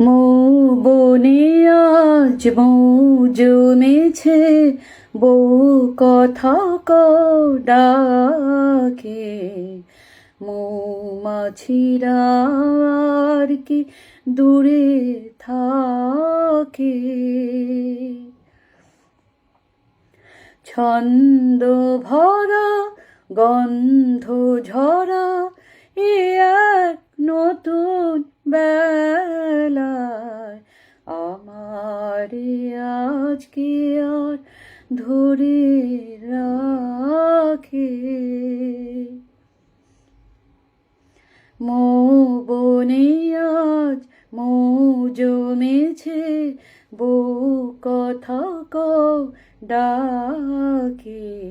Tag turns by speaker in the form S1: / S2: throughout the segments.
S1: মৌ বনে আজ মৌ জমেছে, বউ কথা ডাকে। মৌমাছিরা আর কি দূরে থাকে। ছন্দ ভরা গন্ধ ঝরা এ এক নতুন বেলায় আমার আজকে আর ধরে রাখে। মৌ বনে আজ মৌ জমেছে, বউ কথা ডাকে।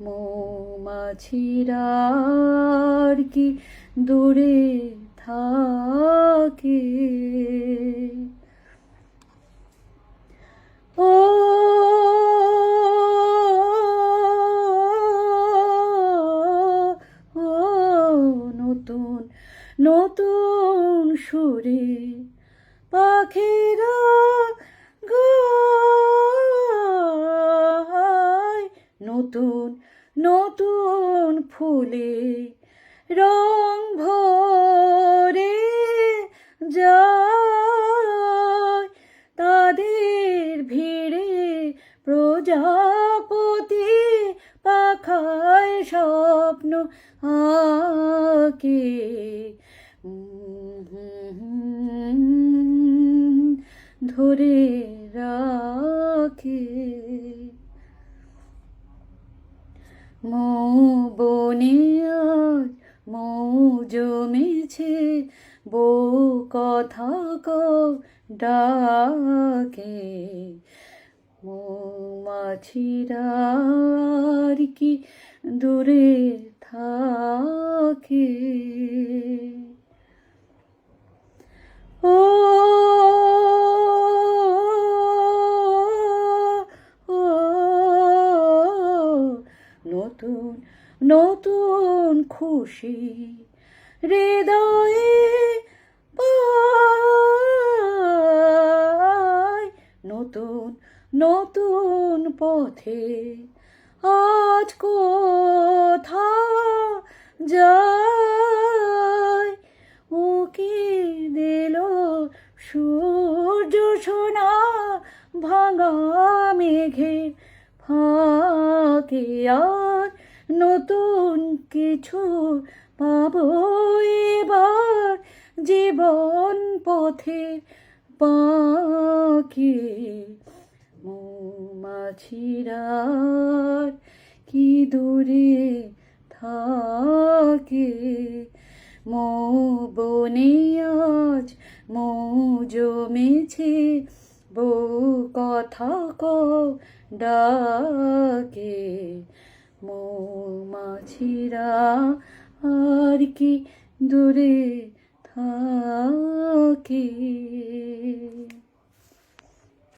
S1: মৌমাছিরা আর কি দূরে থাকে। ও নতুন নতুন সুরে পাখিরা গায়, নতুন নতুন ফুলে রং ভরে যায়। তাদের ভিড়ে প্রজাপতি পাখায় স্বপ্ন আঁকে। ধরে রাখে। মৌ বনে আজ মৌ জমেছে, বউ কথা ডাকে। মৌমাছিরা আর কি দূরে থাকে। ও নতুন নতুন খুশি হৃদয়ে পাই, নতুন নতুন পথে আজ কোথা যায়। উকি দিল সূর্য সোনা ভাঙা মেঘের ফাঁকে। আর নতুন কিছু পাবো এবার জীবন পথে বাঁকে। মৌমাছিরা কি দূরে থাকে। মৌ বনে আজ মৌ জমেছে, বউ কথা ডাকে। মৌমাছিরা আর কি দূরে থাকে।